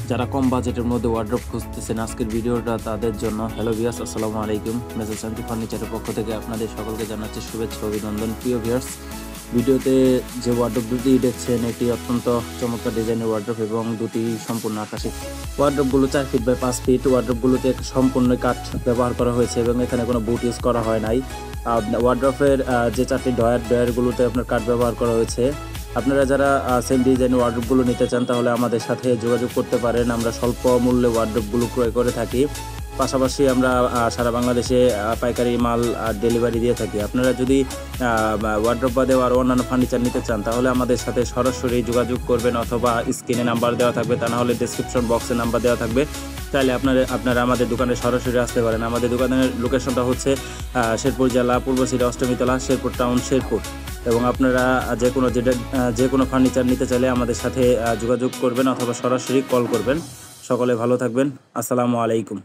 যারা কম বাজেটের মধ্যে ওয়ার্ড্রপ খুঁজতেছেন আজকের ভিডিওটা তাদের জন্য। হ্যালো ভিউয়ার্স, আসসালামু আলাইকুম। মেসার্স শান্তি ফার্নিচারের পক্ষ থেকে আপনাদের সকলকে জানাচ্ছি শুভেচ্ছা অভিনন্দন। প্রিয় ভিউয়ার্স, ভিডিওতে যে ওয়ার্ড্রপ দুটি দেখছেন একটি অত্যন্ত চমৎকার ডিজাইনের ওয়ার্ড্রপ এবং দুটি সম্পূর্ণ আকাশী। ওয়ার্ড্রপগুলো 4 ফিট বাই 5 ফিট। ওয়ার্ড্রপগুলোতে সম্পূর্ণ কাঠ ব্যবহার করা হয়েছে এবং এখানে কোনো বুট ইউজ করা হয় নাই। ওয়ার্ড্রপের যে 4টি ডয়ারগুলোতে আপনার কাঠ ব্যবহার করা হয়েছে। আপনারা যারা সেম ডিজাইনের ওয়ার্ড্রপগুলো নিতে চান তাহলে আমাদের সাথে যোগাযোগ করতে পারেন। আমরা স্বল্প মূল্যে ওয়ার্ড্রপগুলো ক্রয় করে থাকি। পাশাপাশি আমরা সারা বাংলাদেশে পাইকারি মাল ডেলিভারি দিয়ে থাকি। আপনারা যদি ওয়ার্ড্রপ বাদে আরও অন্যান্য ফার্নিচার নিতে চান তাহলে আমাদের সাথে সরাসরি যোগাযোগ করবেন, অথবা স্ক্রিনে নাম্বার দেওয়া থাকবে, তা না হলে ডেসক্রিপশন বক্সে নাম্বার দেওয়া থাকবে। চাইলে আপনারা আমাদের দোকানে সরাসরি আসতে পারেন। আমাদের দোকানের লোকেশনটা হচ্ছে শেরপুর জেলা, পূর্ব সিটি, অষ্টমীতলা, শেরপুর টাউন, শেরপুর। এবং আপনারা যে কোনো ফার্নিচার নিতে চাইলে আমাদের সাথে যোগাযোগ করবেন অথবা সরাসরি কল করবেন। সকলে ভালো থাকবেন। আসসালামু আলাইকুম।